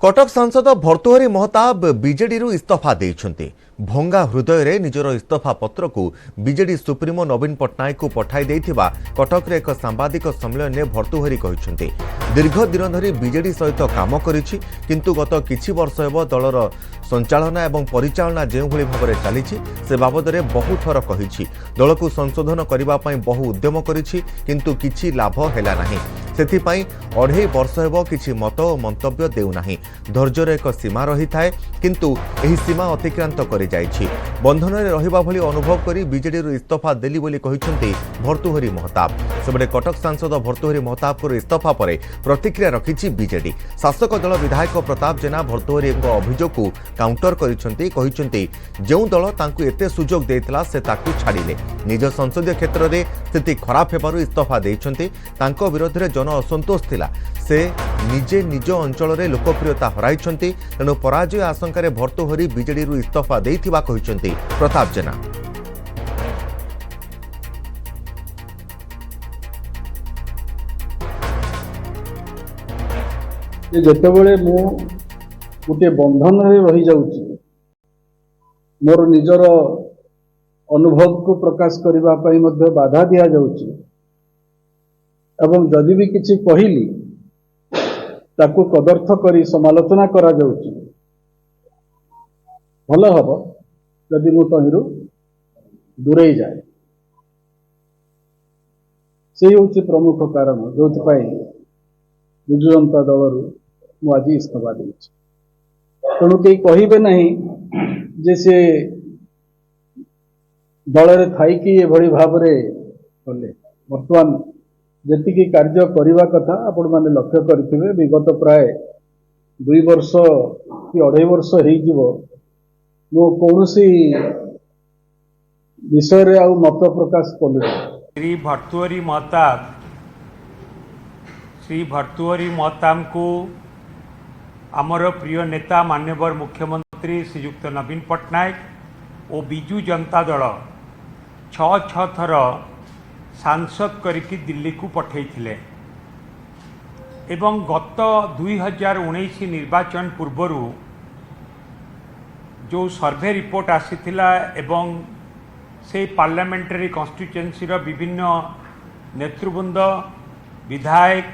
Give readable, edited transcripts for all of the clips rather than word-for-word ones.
कटक सांसद भर्तृहरि महताब बीजेडी इस्तीफा देइछन्ते। भंगा हृदय रे निजर इस्तीफा पत्र को बीजेडी सुप्रीमो नवीन पट्टनायक को पठाई देइथिबा कटक रे एक सांबादिक सम्मेलन में भर्तृहरि कहिछन्ते। दीर्घ दिन धरी बीजेडी सहित काम करिछि, किंतु गत किछि वर्ष हेब दलर संचालना एवं परिचालना जो भली भाव चली से बाबद में बहु थर कही दल को संशोधन करने बहु उद्यम करिछि, किंतु किछि लाभ हैला नाही। सेथिपाई 2.5 वर्ष हेब किछि मत और मंतव्य देउना। धैर्यर एक सीमा रही थाए, किंतु एही सीमा अतिक्रांत करि जाइछि। बंधन में रहिबा भली अनुभव करी बीजेडी इस्तीफा देली बोली कहिछन्ते भर्तृहरि महताब। सेबडे कटक सांसद भर्तृहरि महताब को इस्तीफा पर प्रतिक्रिया रखिछि बीजेडी। शासक दल विधायक प्रताप जेना भर्तृहरि अभियोग को काउंटर करिछन्ते जो दल तांकु एते सुजोग देइतला से ताकु छाडिले। निज संसदीय क्षेत्र में स्थिति खराब हेबारु इस्तीफा देइछन्ते। तांको विरोध में जन असंतोष थिला, से निजे निज अंचल में लोकप्रियता हराइछन्ते। तेणु पराजय आशंका भर्तृहरि बीजेडी इस्तीफा देइथिबा कहिछन्ते प्रताप जेना। जेतेबेले मु गोटे बंधन रही जाउची, मोर निजर अनुभव को प्रकाश करबा पई मध्ये बाधा दिया जाउची एवं जदि भी किछि कहिली ताकू कदर्थ करी समालोचना करा जाउची। भल हबो जदि मु तहिरु दूरे जाए। से होची प्रमुख कारण जोथि पई बिजु जनता दलरु मु आज इस्तीफा देछि। तेणु कई कहिबे नहीं जे से दलरे थाई कि एभली भाबरे कले। वर्तमान जेतिकी कार्य करिवा कथा आपण माने लक्ष्य करथिबे, विगत प्राय 2 वर्ष कि 2.5 वर्ष हेइ जिवो मो कोनोसी विषय रे आ मत प्रकाश कले। श्री भर्तृहरि महताब को आमर प्रिय नेता माननीय मुख्यमंत्री श्रीयुक्त नवीन पट्टनायक और बिजु जनता दल 6 थर सांसद करिकी दिल्ली को पठेइथिले एवं गत 2019 निर्वाचन पूर्वर जो सर्वे रिपोर्ट आसीथिला एवं से पार्लियामेंटरी कन्स्टिट्युएंसी विभिन्न नेतृवृंद विधायक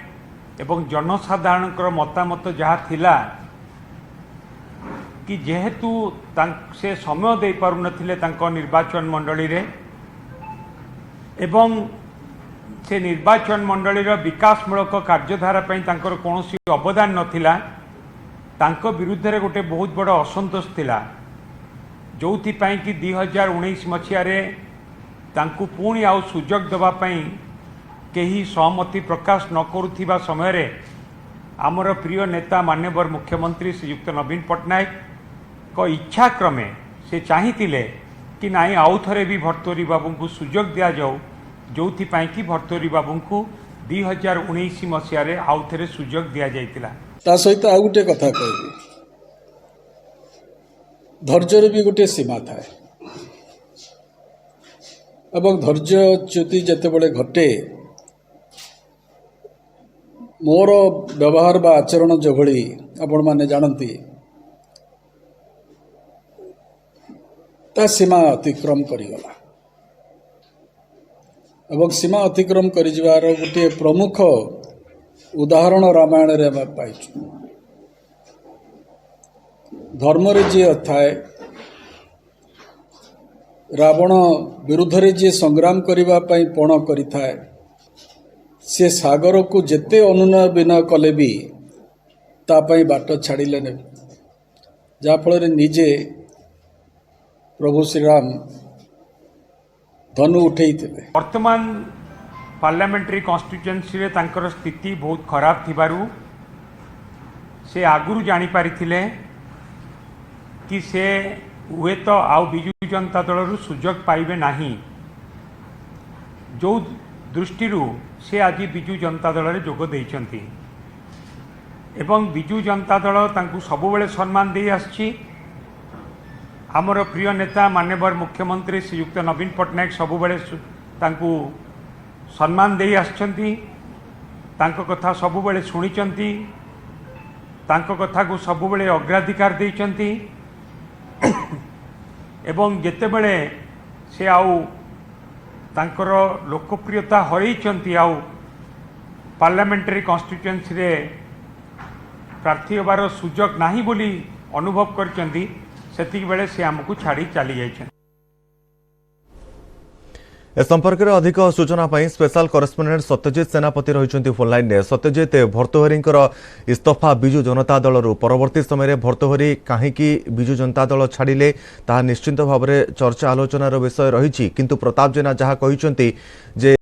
एवं जनसाधारण मतामत जहाँ थिला कि जेहेतु से समय दे पारु नथिले तांको निर्वाचन मंडली रे एवं से निर्वाचन मंडली रो विकासमूलक कार्यधारा पई तांकर कोनोसी अवदान नथिला। तांको विरुद्ध रे गोटे बहुत बड़ असंतोष थिला, जोथि पई कि 2019 मसिया रे तांकु पुणी आउ सुजोग देबा पई केही सहमति प्रकाश न करुथिबा समय रे आमर प्रिय नेता माननीय मुख्यमंत्री श्रीयुक्त नवीन पट्टनायक को इच्छा क्रमे से चाहिथिले कि नाई आउ थरे भी भर्तृहरि बाबू को सुजोग दिया जाऊ, जोथि पई कि भर्तृहरि बाबू को 2019 मसिया रे आउ थरे सुजोग दिया जाइतिला। ता सहित आ गुटे कथा कहबी, धैर्यर भी गोटे सीमा थाए एवं धैर्यच्युति जेतेबेले घटे मोर व्यवहार बा आचरण जो भली आपण माने जानती ता सीमा अतिक्रम करिगला एवं सीमा अतिक्रम करिजिवार गोटे प्रमुख उदाहरण रामायण रे पाइछु। धर्म रे जे थाए रावण विरुद्ध रे जे संग्राम करिबा पई पण करिथाए, से सागर को जेते अनुनय विनय कले भी तापाई बाट छाड़िले ने, जहाँ फल निजे प्रभु श्री राम धनु उठे थे। वर्तमान पार्लियामेंटरी कन्स्टिट्युएंसी रे तांकर स्थिति बहुत खराब थिबारु से आगुरु जानी पारिथिले कि से हुए तो आउ बिजु जनता दल सुजोग पाइबे नाही। जो दृष्टि से आज बिजु जनता दल रे जोग देइछंती एवं बिजु जनता दल तांकु सबुबेले सम्मान दे आछि। आमर प्रिय नेता माननीय मुख्यमंत्री श्रीयुक्त नवीन पट्टनायक सबुबेले तांकु सम्मान दे आछंती, तांको कथा सबुबेले शुणिचंती तांको कथा को सबुबले अग्राधिकार देइचंती एवं जेतेबेले से आउ तांकर लोकप्रियता हरैचंती आउ पार्लियामेंटरी कन्स्टिट्युएंसी रे प्रार्थी होबार सुजोग नाही बोली अनुभव करचंती सेतिक बेले से हमकु छाड़ी चली जाइछन। ए संपर्क में अधिक सूचना पाई स्पेशल करेस्पोंडेंट सत्यजित सेनापति रही फोनलाइन ने। सत्यजित, भर्तृहरि इस्तफा बिजु जनता दल परवर्ती समय भर्तृहरि कहीं बिजु जनता दल छाड़िले ताहा निश्चिंत भाव में चर्चा आलोचनार विषय रही, किंतु प्रताप जेना जहाँ कहते जे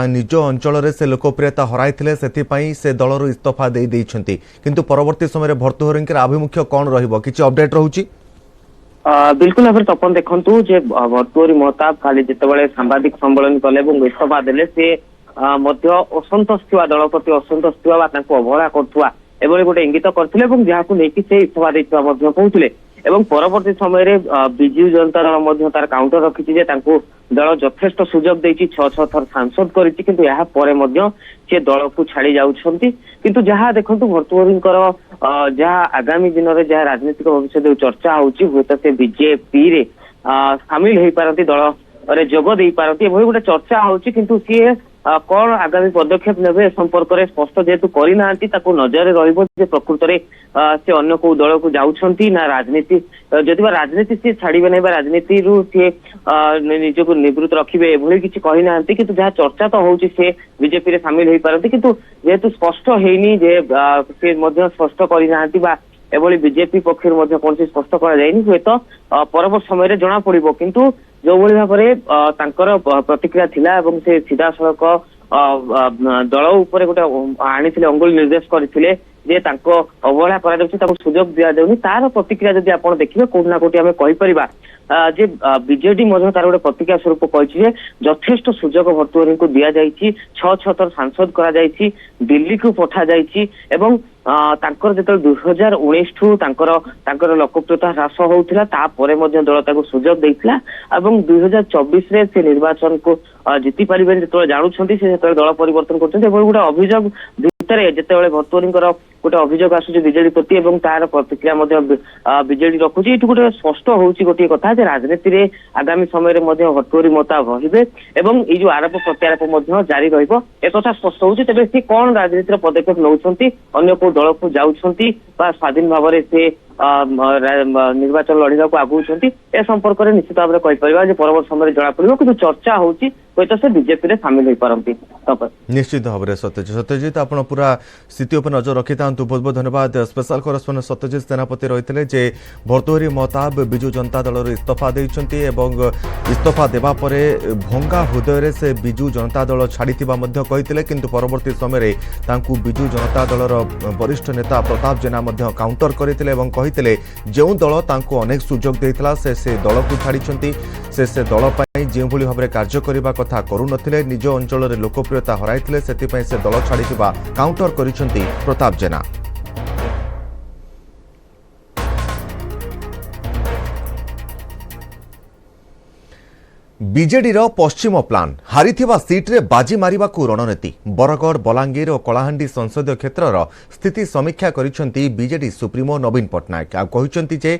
निज अंचल से लोकप्रियता हराइथिले सेथिपई से दलर इस्तफा दे देइछंती, किंतु परवर्ती समय भर्तृहरि आभिमुख्य कौन रहिबो किछि अपडेट रहउची? बिल्कुल भाव तपन देखु जे भर्तृहरि महताब खाली जितेबाला सांबादिक सम्मेलन कले इस्तफा देले से असंतोष थिबा दल प्रति असंतोष थिबा अवहेला करथुआ एभली गोटे इंगित करथिले जहां नहीं से इस्तफा देइथबा कहउथिले एवं परवर्ती समय बिजु जनता दल तार काउंटर रखी दल यथेष्ट सुजोग देछि 6 थर सांसद करिछि, किंतु या परे मध्य से दल को छाड़ी जाउछंती। किंतु जहाँ देखंतु भर्तृहरिंकर जहाँ आगामी दिन में जहाँ राजनीतिक भविष्य चर्चा होउछि हुएत से बीजेपी रे शामिल होई पारती दल रे जोग देई पारती एभली गोटे चर्चा होउछि, किंतु सी कौन आगामी पदक्षेप नेबे संपर्क में स्पष्ट जेहेतु करना नजर रहिबो जे प्रकृत में से अन्य को दल को जाउछंती ना राजनीति जदि राजनीति सी छाड़िबे नै राजनीति रु सी निज को निवृत्त रखिबे एभली किछि कहि नांती, किंतु जहाँ चर्चा तो होउछि से बीजेपी रे शामिल होई पारती, किंतु जेहेतु स्पष्ट हेइनी जे से मध्य स्पष्ट करि नांती बा एभली बीजेपी पक्षर मध्य कौन स्पष्ट करा जायनि हुए तो परवर्त समय जना पड़िबो, किंतु जो भली भाबरे तांकर प्रतिक्रिया थिला एवं से सीधा सड़क दल उपर गोटे आनिथिले अंगुल निर्देश करथिले जे तांको अवहेला करा जाउछि ताको सुजोग दिया जाउनि तार प्रतिक्रिया जदि आपण देखिबे कोन ना कोटी हमें कहि परिबा जे बीजेडी मध्य तार गोटे प्रतिक्रिया स्वरूप कहिछि जे यथेष्ट सुजोग भर्तृहरि को दिया जाइछि 6 थर सांसद करा जाइछि दिल्ली को पठा जाइछि एवं तांकर जेतल 2019 ठू तांकर लोकप्रियता ह्रास होउथिला तापरे मध्य दल ताको सुजोग देइथिला एवं 2024 रे से निर्वाचन को जीति पारिबे जेतल जानुछंती से जेतल दल परिवर्तन करछंती एवं गोटे अभियोग भितरे जेतेबेले भर्तृहरिंकर गोटे अभियोग आसुछि बीजेडी प्रति एवं तार प्रतिक्रिया मध्य बीजेडी रखुछि एठु गोटे स्पष्ट होउछि गोटे कथा जे राजनीति रे आगामी समय रे मध्य भर्तृहरि महताब रहिबे एवं ई जो आरोप प्रत्यारोप मध्य जारी रहिबो एकथा स्पष्ट होउछि। तेबे से कोन राजनीति रे पदक्षेप नउछंती अन्य को दल को जाउछंती बा स्वाधीन भाव में से निर्वाचन लड़िया को आगुंट ए संपर्क में निश्चित भाव में कहीपर परवर्त समय जना पड़ो कि चर्चा होती हुए से बीजेपी में सामिल हो पारती निश्चित भाव में। सत्यजित आप पूरा स्थिति पर नजर रखि था, बहुत बहुत धन्यवाद। स्पेशल करेस्पोंडेंट सत्यजित सेनापति रही जे भर्तृहरि महताब बिजु जनता दल इस्तफा देइछंती एवं इस्तफा देवा परे भंगा हृदय से बिजु जनता दल छाड़ी कही, किंतु परवर्ती समय तांकु बिजु जनता दलर वरिष्ठ नेता प्रताप जेना काउंटर करते कहते जो दल तांकु अनेक सुजोग देइथिला से दल को छाड़ी से दल पाई जो भली भाव में कार्य करने कथा करू नथिले निज अंचल रे लोकप्रियता हराइथिले सेतिपई से दल छाड़िथिबा काउंटर करिसेंती प्रताप जेना। बीजेडी पश्चिम प्लान हारिथिबा सीट्रे बाजी मारिबाकू रणनीति बरगढ़ बलांगीर और कलाहांडी संसदीय क्षेत्रर स्थिति समीक्षा करिसेंती बीजेडी सुप्रीमो नवीन पट्टनायक। आ कहिसेंती जे